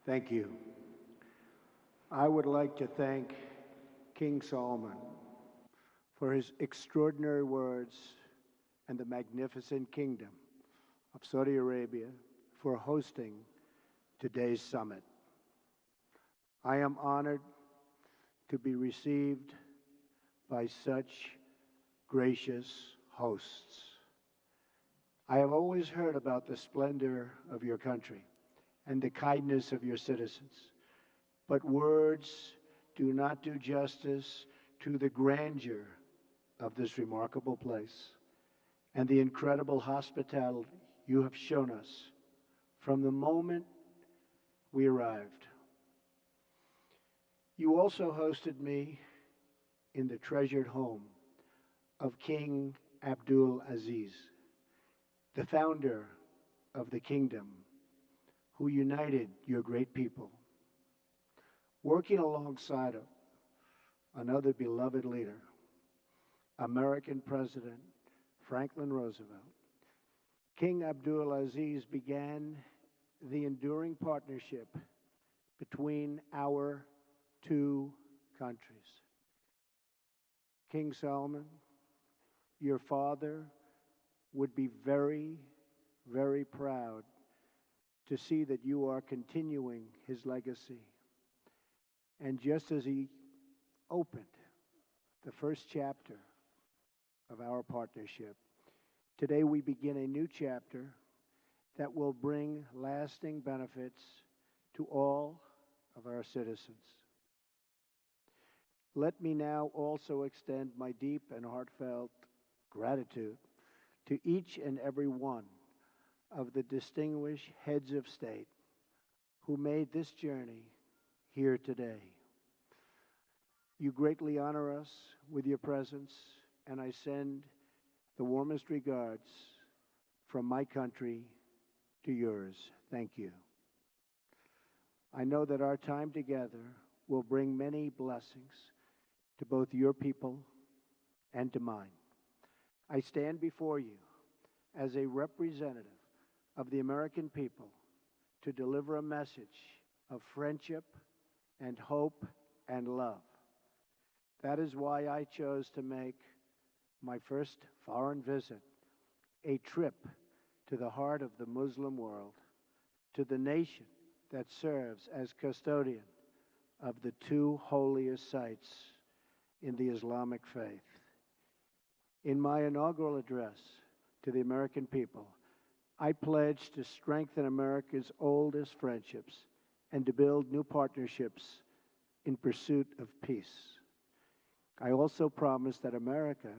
Thank you. I would like to thank King Solomon for his extraordinary words and the magnificent kingdom of Saudi Arabia for hosting today's summit. I am honored to be received by such gracious hosts. I have always heard about the splendor of your country and the kindness of your citizens, but words do not do justice to the grandeur of this remarkable place and the incredible hospitality you have shown us from the moment we arrived. You also hosted me in the treasured home of King Abdul Aziz, the founder of the kingdom, who united your great people. Working alongside of another beloved leader, American President Franklin Roosevelt, King Abdul Aziz began the enduring partnership between our two countries. King Solomon, your father would be very, very proud to see that you are continuing his legacy. And just as he opened the first chapter of our partnership, today we begin a new chapter that will bring lasting benefits to all of our citizens. Let me now also extend my deep and heartfelt gratitude to each and every one of the distinguished heads of state who made this journey here today. You greatly honor us with your presence, and I send the warmest regards from my country to yours. Thank you. I know that our time together will bring many blessings to both your people and to mine. I stand before you as a representative of the American people to deliver a message of friendship and hope and love. That is why I chose to make my first foreign visit a trip to the heart of the Muslim world, to the nation that serves as custodian of the two holiest sites in the Islamic faith. In my inaugural address to the American people, I pledge to strengthen America's oldest friendships and to build new partnerships in pursuit of peace. I also promise that America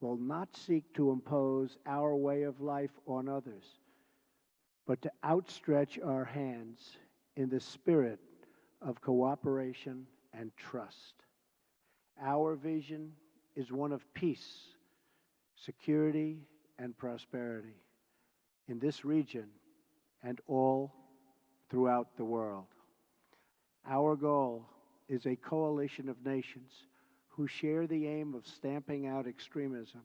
will not seek to impose our way of life on others, but to outstretch our hands in the spirit of cooperation and trust. Our vision is one of peace, security, and prosperity in this region and all throughout the world. Our goal is a coalition of nations who share the aim of stamping out extremism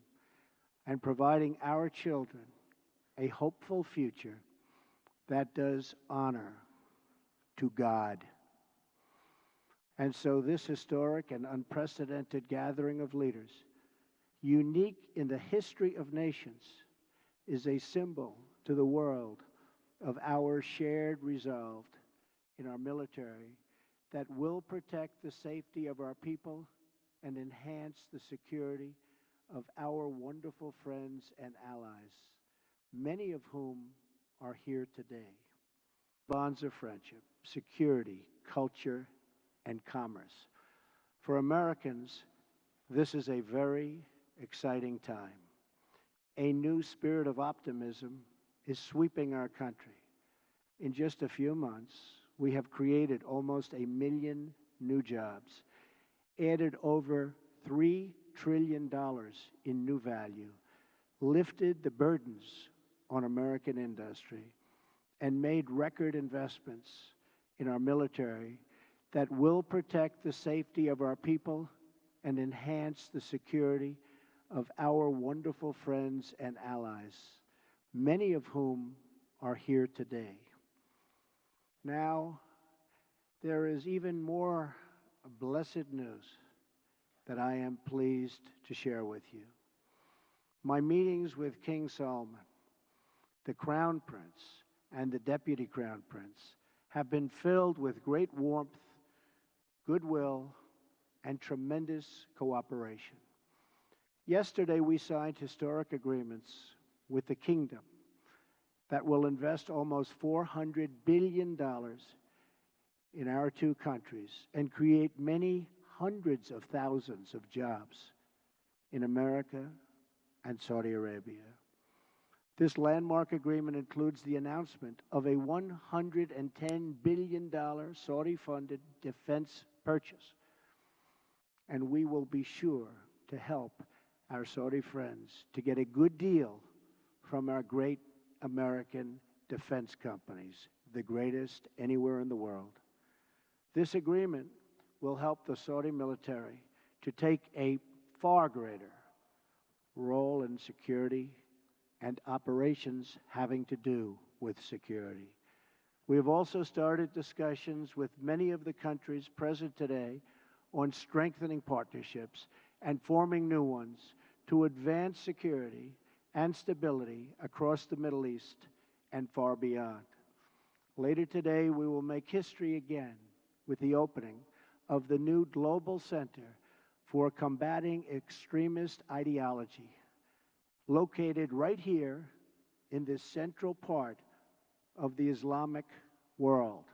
and providing our children a hopeful future that does honor to God. And so this historic and unprecedented gathering of leaders, unique in the history of nations, is a symbol to the world of our shared resolve in our military that will protect the safety of our people and enhance the security of our wonderful friends and allies, many of whom are here today. Bonds of friendship, security, culture, and commerce. For Americans, this is a very exciting time. A new spirit of optimism is sweeping our country. In just a few months, we have created almost 1 million new jobs, added over $3 trillion in new value, lifted the burdens on American industry, and made record investments in our military that will protect the safety of our people and enhance the security of our wonderful friends and allies, many of whom are here today. Now, There is even more blessed news that I am pleased to share with you. My meetings with King Solomon, the Crown Prince, and the Deputy Crown Prince have been filled with great warmth, goodwill, and tremendous cooperation. Yesterday, we signed historic agreements with the Kingdom that will invest almost $400 billion in our two countries and create many hundreds of thousands of jobs in America and Saudi Arabia. This landmark agreement includes the announcement of a $110 billion Saudi-funded defense purchase, and we will be sure to help our Saudi friends to get a good deal from our great American defense companies, the greatest anywhere in the world. This agreement will help the Saudi military to take a far greater role in security and operations having to do with security. We have also started discussions with many of the countries present today on strengthening partnerships and forming new ones to advance security and stability across the Middle East and far beyond. Later today, we will make history again with the opening of the new Global Center for Combating Extremist Ideology, located right here in this central part of the Islamic world.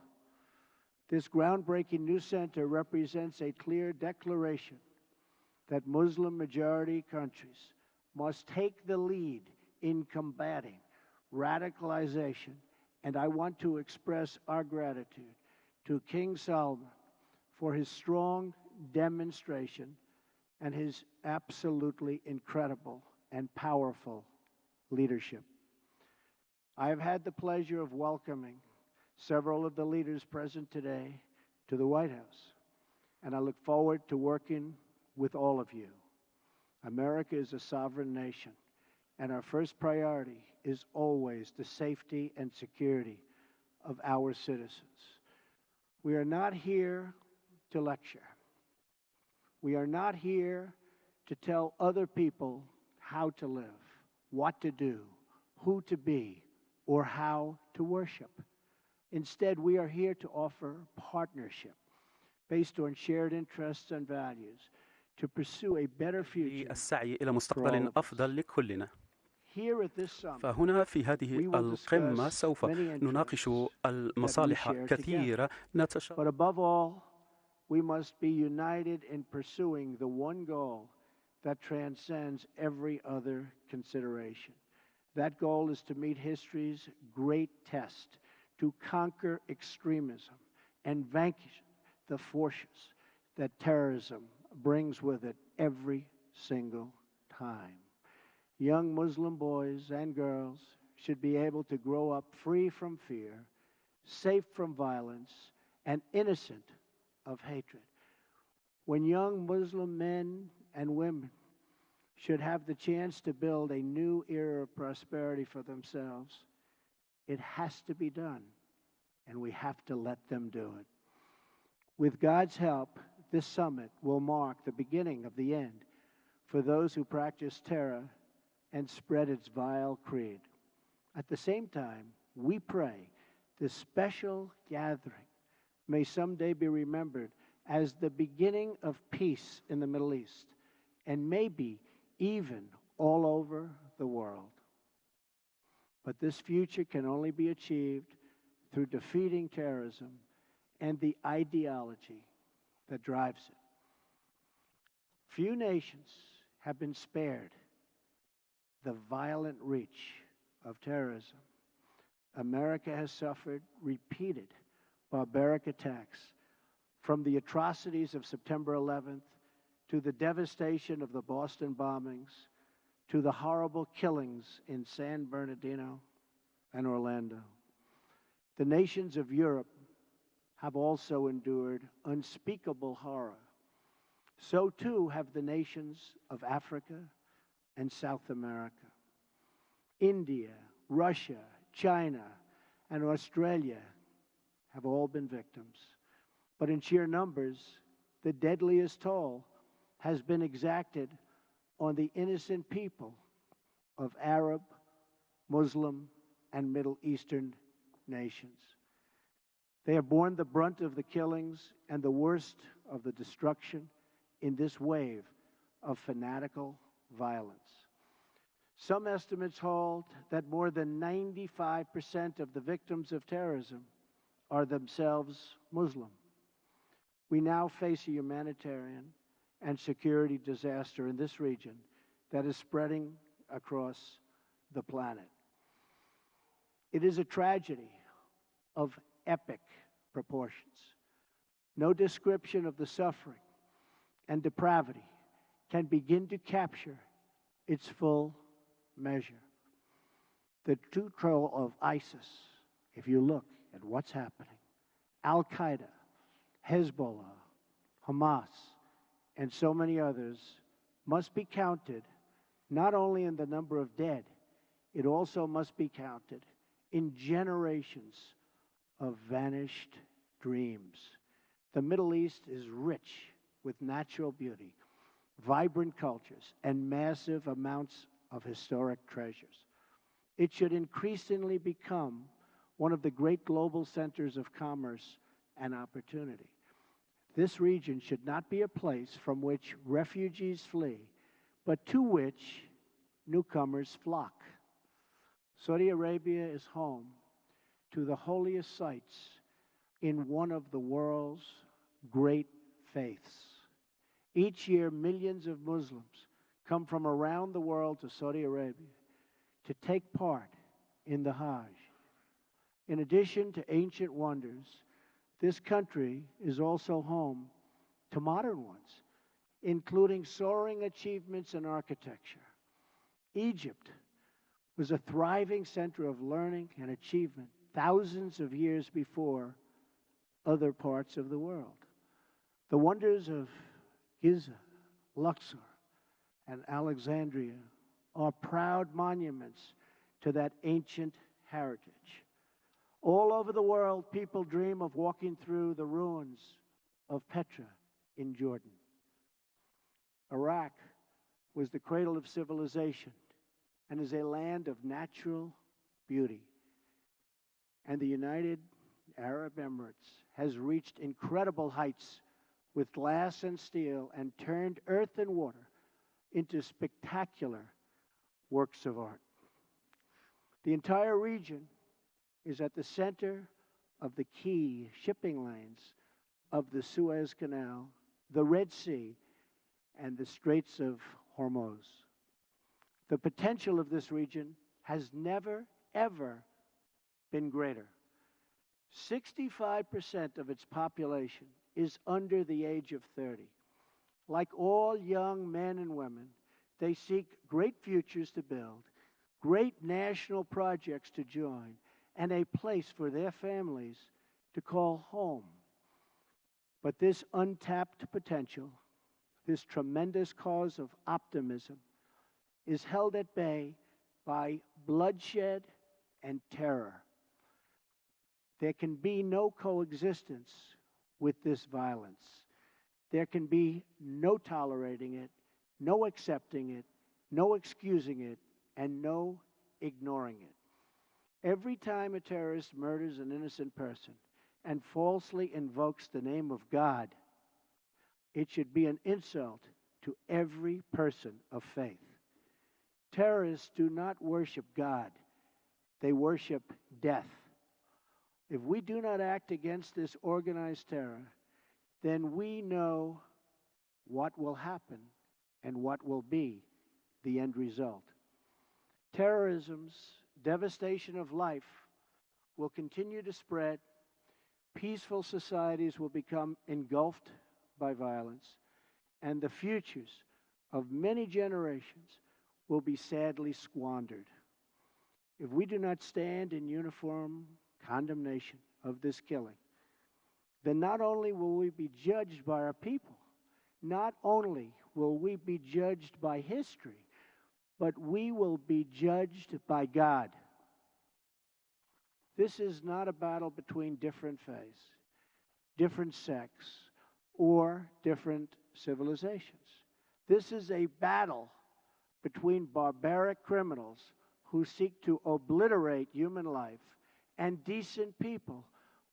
This groundbreaking new center represents a clear declaration that Muslim-majority countries must take the lead in combating radicalization, and I want to express our gratitude to King Solomon for his strong demonstration and his absolutely incredible and powerful leadership. I have had the pleasure of welcoming several of the leaders present today to the White House, and I look forward to working with all of you. America is a sovereign nation, and our first priority is always the safety and security of our citizens. We are not here to lecture. We are not here to tell other people how to live, what to do, who to be, or how to worship. Instead, we are here to offer partnership based on shared interests and values to pursue a better future السعي إلى for all مستقبل of us. أفضل لكلنا. Here at this summit, فهنا في هذه we will القمة discuss سوف many نناقش interests that we المصالح share كثيرة together. But above all, we must be united in pursuing the one goal that transcends every other consideration. That goal is to meet history's great test, to conquer extremism and vanquish the forces that terrorism brings with it every single time. Young Muslim boys and girls should be able to grow up free from fear, safe from violence, and innocent of hatred. When young Muslim men and women should have the chance to build a new era of prosperity for themselves, it has to be done, and we have to let them do it. With God's help, this summit will mark the beginning of the end for those who practice terror and spread its vile creed. At the same time, we pray this special gathering may someday be remembered as the beginning of peace in the Middle East, and maybe even all over the world. But this future can only be achieved through defeating terrorism and the ideology that drives it. Few nations have been spared the violent reach of terrorism. America has suffered repeated barbaric attacks, from the atrocities of September 11th to the devastation of the Boston bombings to the horrible killings in San Bernardino and Orlando. The nations of Europe have also endured unspeakable horror. So too have the nations of Africa and South America. India, Russia, China, and Australia have all been victims. But in sheer numbers, the deadliest toll has been exacted on the innocent people of Arab, Muslim, and Middle Eastern nations. They have borne the brunt of the killings and the worst of the destruction in this wave of fanatical violence. Some estimates hold that more than 95% of the victims of terrorism are themselves Muslim. We now face a humanitarian and security disaster in this region that is spreading across the planet. It is a tragedy of epic proportions. No description of the suffering and depravity can begin to capture its full measure. The true control of ISIS, if you look at what's happening, Al-Qaeda, Hezbollah, Hamas, and so many others, must be counted not only in the number of dead, it also must be counted in generations of vanished dreams. The Middle East is rich with natural beauty, vibrant cultures, and massive amounts of historic treasures. It should increasingly become one of the great global centers of commerce and opportunity. This region should not be a place from which refugees flee, but to which newcomers flock. Saudi Arabia is home to the holiest sites in one of the world's great faiths. Each year, millions of Muslims come from around the world to Saudi Arabia to take part in the Hajj. In addition to ancient wonders, this country is also home to modern ones, including soaring achievements in architecture. Egypt was a thriving center of learning and achievement thousands of years before other parts of the world. The wonders of Giza, Luxor, and Alexandria are proud monuments to that ancient heritage. All over the world, people dream of walking through the ruins of Petra in Jordan. Iraq was the cradle of civilization and is a land of natural beauty. And the United Arab Emirates has reached incredible heights with glass and steel and turned earth and water into spectacular works of art. The entire region is at the center of the key shipping lanes of the Suez Canal, the Red Sea, and the Straits of Hormuz. The potential of this region has never, ever been greater. 65% of its population is under the age of 30. Like all young men and women, they seek great futures to build, great national projects to join, and a place for their families to call home. But this untapped potential, this tremendous cause of optimism, is held at bay by bloodshed and terror. There can be no coexistence with this violence. There can be no tolerating it, no accepting it, no excusing it, and no ignoring it. Every time a terrorist murders an innocent person and falsely invokes the name of God, it should be an insult to every person of faith. Terrorists do not worship God, they worship death. If we do not act against this organized terror, then we know what will happen and what will be the end result. Terrorism's devastation of life will continue to spread. Peaceful societies will become engulfed by violence, and the futures of many generations will be sadly squandered. If we do not stand in uniform condemnation of this killing, then not only will we be judged by our people, not only will we be judged by history, but we will be judged by God. This is not a battle between different faiths. different sects, or different civilizations. This is a battle between barbaric criminals who seek to obliterate human life and decent people,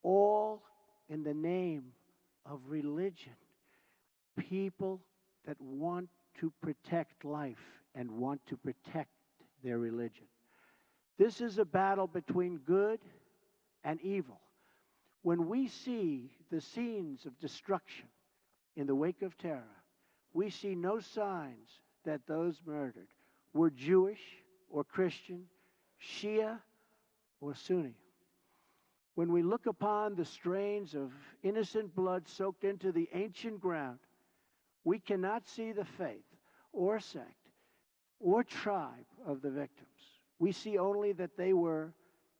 all in the name of religion. People that want to protect life and want to protect their religion. This is a battle between good and evil. When we see the scenes of destruction in the wake of terror, we see no signs that those murdered were Jewish or Christian, Shia or Sunni. When we look upon the strains of innocent blood soaked into the ancient ground, we cannot see the faith or sect or tribe of the victims. We see only that they were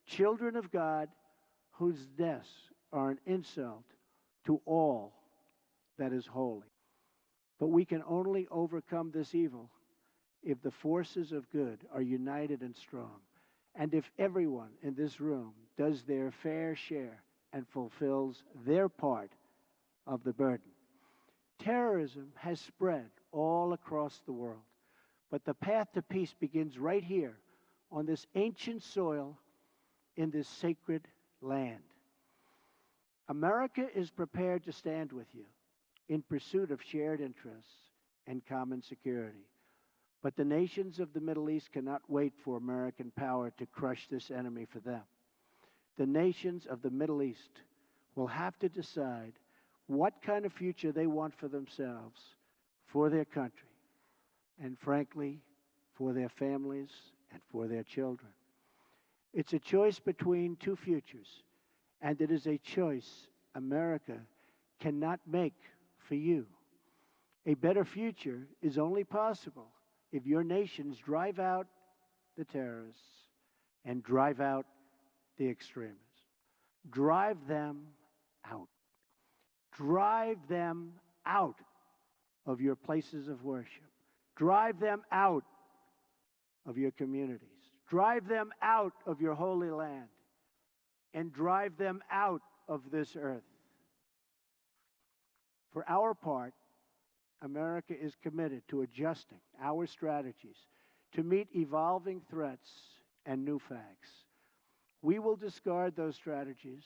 children of God whose deaths are an insult to all that is holy. But we can only overcome this evil if the forces of good are united and strong, and if everyone in this room does their fair share and fulfills their part of the burden. Terrorism has spread all across the world, but the path to peace begins right here on this ancient soil in this sacred land. America is prepared to stand with you in pursuit of shared interests and common security. But the nations of the Middle East cannot wait for American power to crush this enemy for them. The nations of the Middle East will have to decide what kind of future they want for themselves, for their country, and frankly, for their families and for their children. It's a choice between two futures, and it is a choice America cannot make for you. A better future is only possible if your nations drive out the terrorists and drive out the extremists. Drive them out. Drive them out of your places of worship. Drive them out of your communities. Drive them out of your holy land. And drive them out of this earth. For our part, America is committed to adjusting our strategies to meet evolving threats and new facts. We will discard those strategies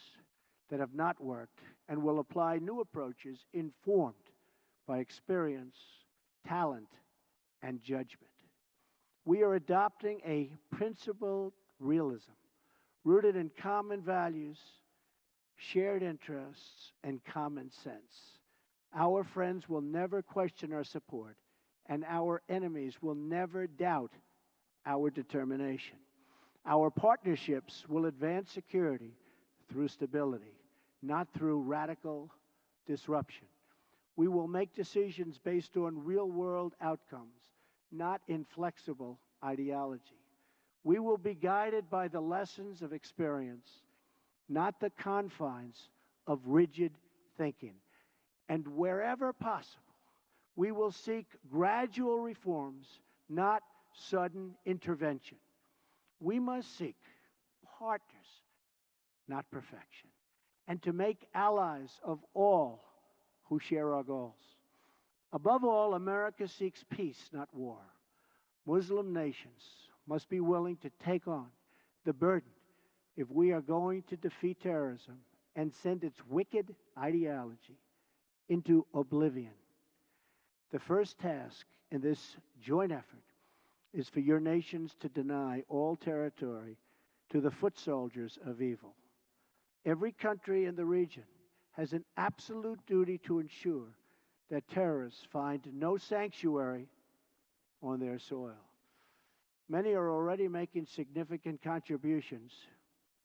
that have not worked and will apply new approaches informed by experience, talent, and judgment. We are adopting a principled realism rooted in common values, shared interests, and common sense. Our friends will never question our support, and our enemies will never doubt our determination. Our partnerships will advance security through stability, not through radical disruption. We will make decisions based on real-world outcomes, not inflexible ideology. We will be guided by the lessons of experience, not the confines of rigid thinking. And wherever possible, we will seek gradual reforms, not sudden intervention. We must seek partners, not perfection, and to make allies of all who share our goals. Above all, America seeks peace, not war. Muslim nations must be willing to take on the burden if we are going to defeat terrorism and send its wicked ideology into oblivion. The first task in this joint effort is for your nations to deny all territory to the foot soldiers of evil. Every country in the region has an absolute duty to ensure that terrorists find no sanctuary on their soil. Many are already making significant contributions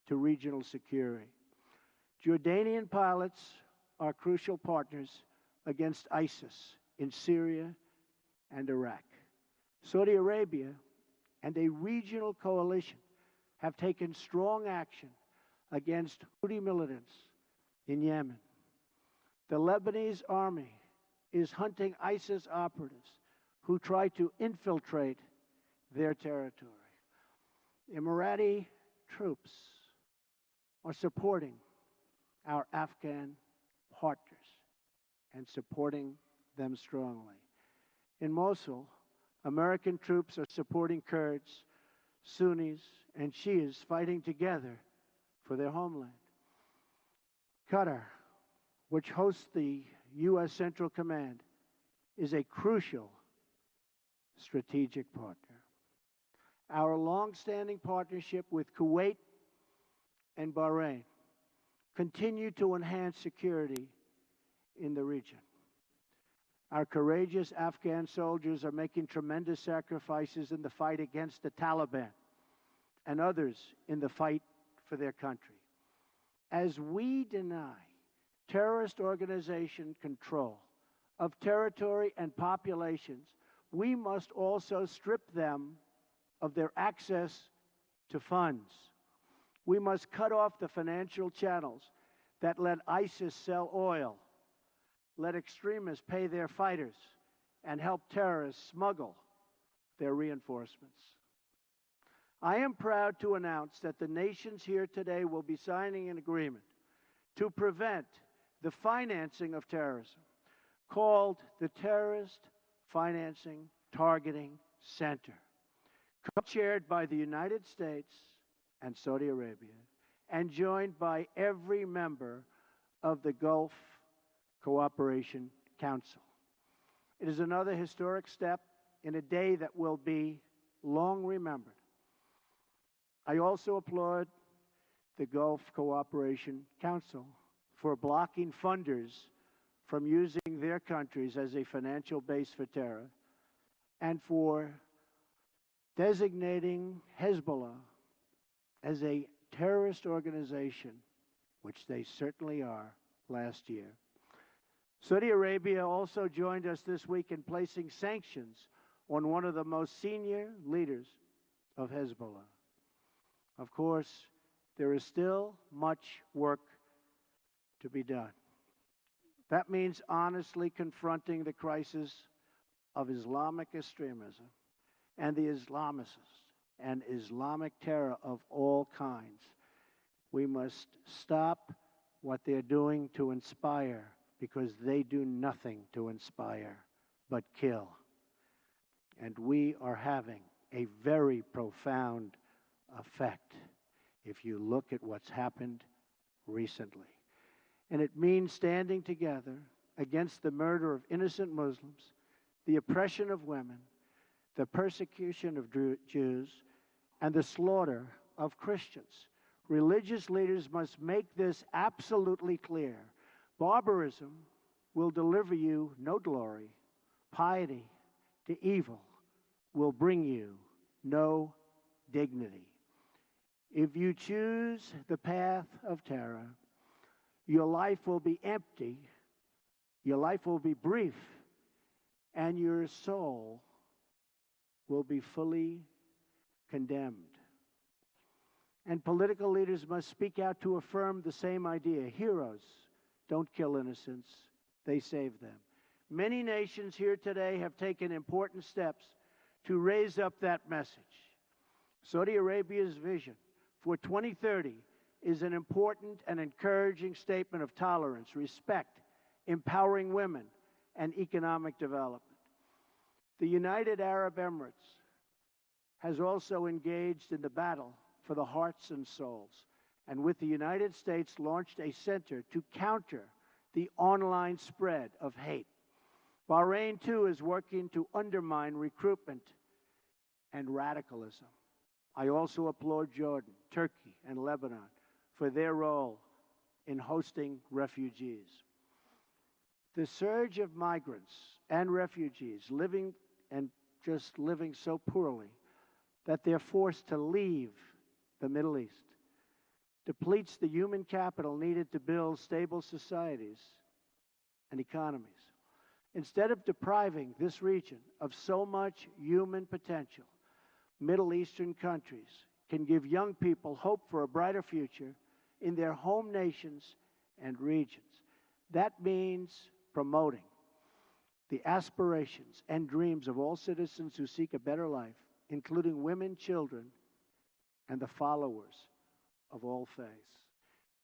to regional security. Jordanian pilots are crucial partners against ISIS in Syria and Iraq. Saudi Arabia and a regional coalition have taken strong action against Houthi militants in Yemen. The Lebanese army is hunting ISIS operatives who try to infiltrate their territory. Emirati troops are supporting our Afghan partners and supporting them strongly. In Mosul, American troops are supporting Kurds, Sunnis, and Shias fighting together for their homeland. Qatar, which hosts the U.S. Central Command, is a crucial strategic partner. Our long-standing partnership with Kuwait and Bahrain continue to enhance security in the region. Our courageous Afghan soldiers are making tremendous sacrifices in the fight against the Taliban and others in the fight for their country. As we deny terrorist organization control of territory and populations, we must also strip them of their access to funds. We must cut off the financial channels that let ISIS sell oil, let extremists pay their fighters, and help terrorists smuggle their reinforcements. I am proud to announce that the nations here today will be signing an agreement to prevent the financing of terrorism, called the Terrorist Financing Targeting Center, co-chaired by the United States and Saudi Arabia, and joined by every member of the Gulf Cooperation Council. It is another historic step in a day that will be long remembered. I also applaud the Gulf Cooperation Council for blocking funders from using their countries as a financial base for terror, and for designating Hezbollah as a terrorist organization, which they certainly are, last year. Saudi Arabia also joined us this week in placing sanctions on one of the most senior leaders of Hezbollah. Of course, there is still much work to be done. That means honestly confronting the crisis of Islamic extremism and the Islamists and Islamic terror of all kinds. We must stop what they're doing to inspire, because they do nothing to inspire but kill. And we are having a very profound effect if you look at what's happened recently. And it means standing together against the murder of innocent Muslims, the oppression of women, the persecution of Jews, and the slaughter of Christians. Religious leaders must make this absolutely clear. Barbarism will deliver you no glory. Piety to evil will bring you no dignity. If you choose the path of terror, your life will be empty, your life will be brief, and your soul will be fully condemned. And political leaders must speak out to affirm the same idea. Heroes don't kill innocents, they save them. Many nations here today have taken important steps to raise up that message. Saudi Arabia's vision for 2030 is an important and encouraging statement of tolerance, respect, empowering women, and economic development. The United Arab Emirates has also engaged in the battle for the hearts and souls, and with the United States launched a center to counter the online spread of hate. Bahrain, too, is working to undermine recruitment and radicalism. I also applaud Jordan, Turkey, and Lebanon for their role in hosting refugees. The surge of migrants and refugees living so poorly that they're forced to leave the Middle East depletes the human capital needed to build stable societies and economies. Instead of depriving this region of so much human potential, Middle Eastern countries can give young people hope for a brighter future in their home nations and regions. That means promoting the aspirations and dreams of all citizens who seek a better life, including women, children, and the followers of all faiths.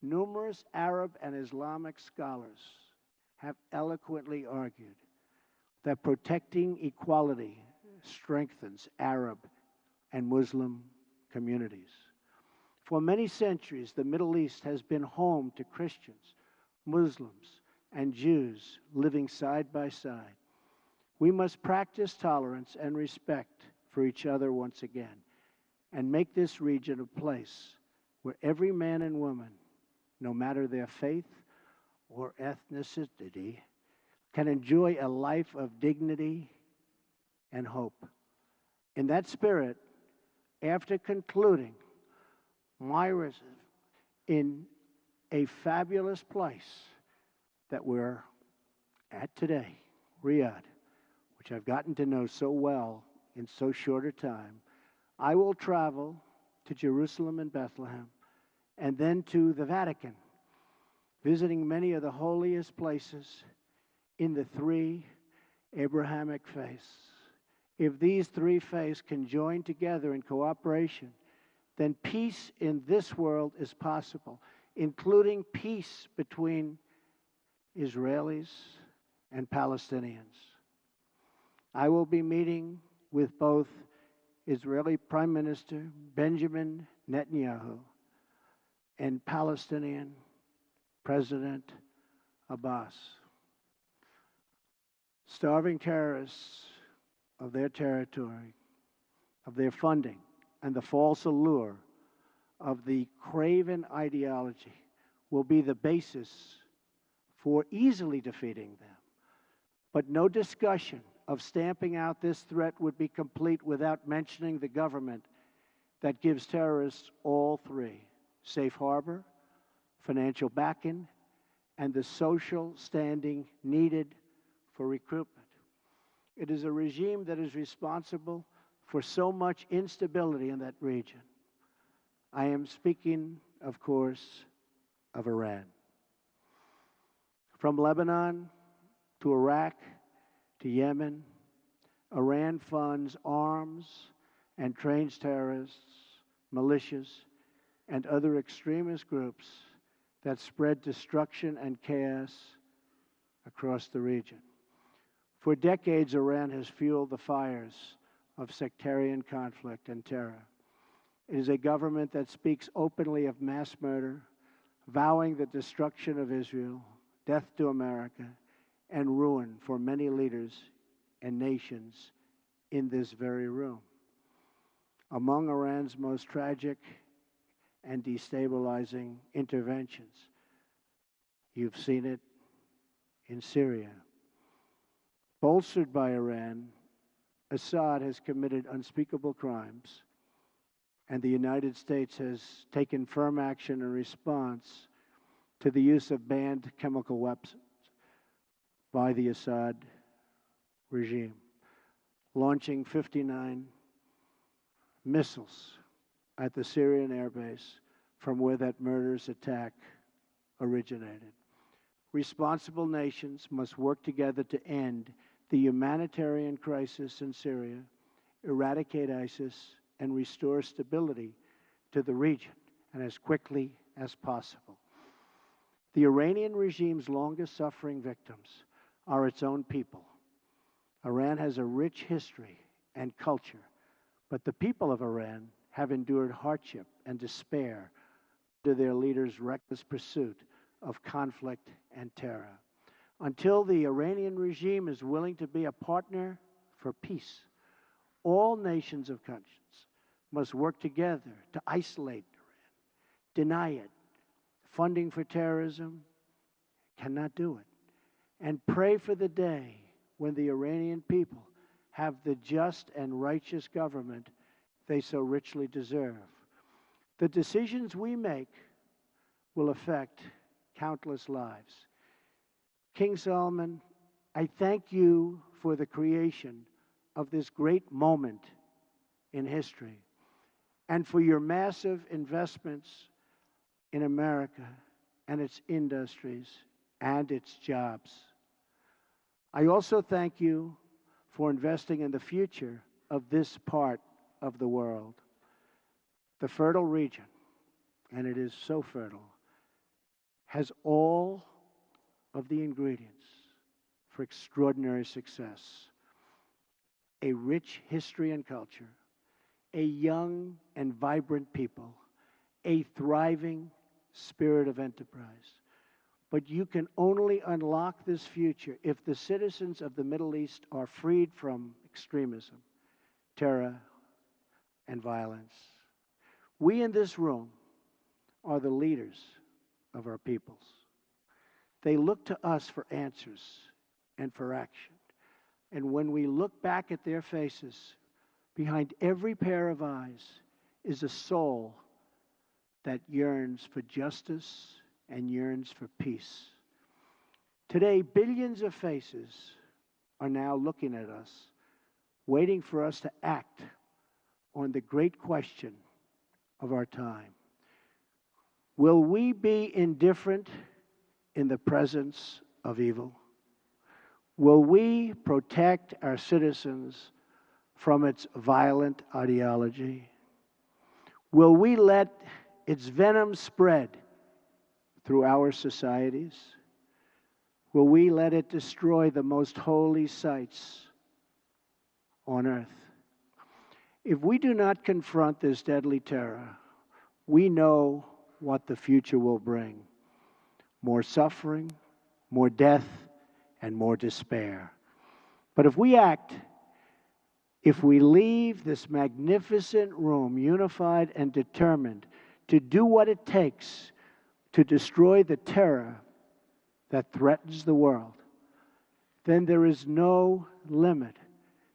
Numerous Arab and Islamic scholars have eloquently argued that protecting equality strengthens Arab and Muslim communities. For many centuries, the Middle East has been home to Christians, Muslims, and Jews living side by side. We must practice tolerance and respect for each other once again and make this region a place where every man and woman, no matter their faith or ethnicity, can enjoy a life of dignity and hope. In that spirit, after concluding my visit in a fabulous place that we're at today, Riyadh, which I've gotten to know so well in so short a time, I will travel to Jerusalem and Bethlehem and then to the Vatican, visiting many of the holiest places in the three Abrahamic faiths. If these three faiths can join together in cooperation, then peace in this world is possible, including peace between Israelis and Palestinians. I will be meeting with both Israeli Prime Minister Benjamin Netanyahu and Palestinian President Abbas. Starving terrorists of their territory, of their funding, and the false allure of the craven ideology will be the basis for easily defeating them. But no discussion of stamping out this threat would be complete without mentioning the government that gives terrorists all three: safe harbor, financial backing, and the social standing needed for recruitment. It is a regime that is responsible for so much instability in that region. I am speaking, of course, of Iran. From Lebanon to Iraq to Yemen, Iran funds arms and trains terrorists, militias, and other extremist groups that spread destruction and chaos across the region. For decades, Iran has fueled the fires of sectarian conflict and terror. It is a government that speaks openly of mass murder, vowing the destruction of Israel, death to America, and ruin for many leaders and nations in this very room. Among Iran's most tragic and destabilizing interventions, you've seen it in Syria. Bolstered by Iran, Assad has committed unspeakable crimes, and the United States has taken firm action in response to the use of banned chemical weapons by the Assad regime, launching 59 missiles at the Syrian airbase from where that murderous attack originated. Responsible nations must work together to end the humanitarian crisis in Syria, eradicate ISIS, and restore stability to the region, and as quickly as possible. The Iranian regime's longest suffering victims are its own people. Iran has a rich history and culture, but the people of Iran have endured hardship and despair under their leaders' reckless pursuit of conflict and terror. Until the Iranian regime is willing to be a partner for peace, all nations of conscience must work together to isolate Iran, deny it. Funding for terrorism cannot do it. And pray for the day when the Iranian people have the just and righteous government they so richly deserve. The decisions we make will affect countless lives. King Solomon, I thank you for the creation of this great moment in history and for your massive investments in America and its industries and its jobs. I also thank you for investing in the future of this part of the world. The fertile region, and it is so fertile, has all of the ingredients for extraordinary success: a rich history and culture, a young and vibrant people, a thriving spirit of enterprise. But you can only unlock this future if the citizens of the Middle East are freed from extremism, terror, and violence. We in this room are the leaders of our peoples. They look to us for answers and for action. And when we look back at their faces, behind every pair of eyes is a soul that yearns for justice and yearns for peace. Today, billions of faces are now looking at us, waiting for us to act on the great question of our time. Will we be indifferent in the presence of evil? Will we protect our citizens from its violent ideology? Will we let its venom spread through our societies? Will we let it destroy the most holy sites on earth? If we do not confront this deadly terror, we know what the future will bring: more suffering, more death, and more despair. But if we act, if we leave this magnificent room unified and determined to do what it takes to destroy the terror that threatens the world, then there is no limit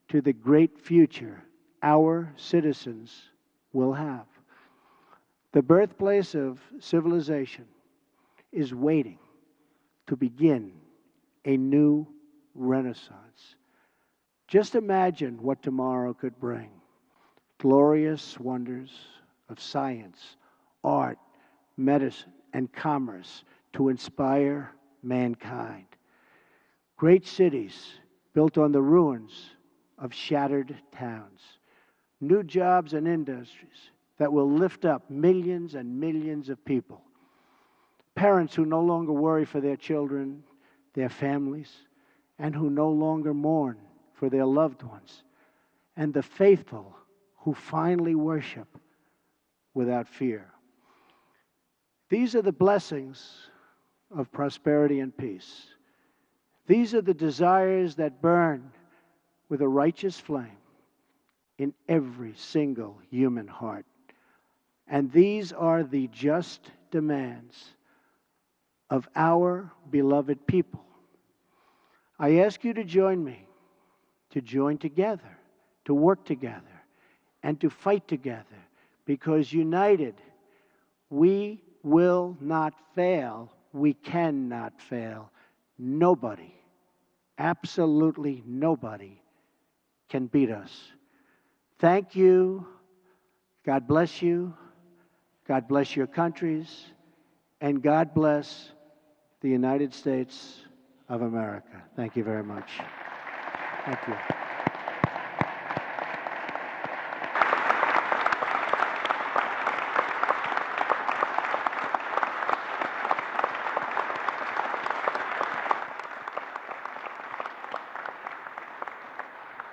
to the great future our citizens will have. The birthplace of civilization is waiting to begin a new renaissance. Just imagine what tomorrow could bring: glorious wonders of science, art, medicine, and commerce to inspire mankind. Great cities built on the ruins of shattered towns. New jobs and industries that will lift up millions and millions of people. Parents who no longer worry for their children, their families, and who no longer mourn for their loved ones. And the faithful who finally worship without fear. These are the blessings of prosperity and peace. These are the desires that burn with a righteous flame in every single human heart. And these are the just demands of our beloved people. I ask you to join me, to join together, to work together, and to fight together, because united, we will not fail. We cannot fail. Nobody, absolutely nobody, can beat us. Thank you. God bless you. God bless your countries. And God bless the United States of America. Thank you very much. Thank you.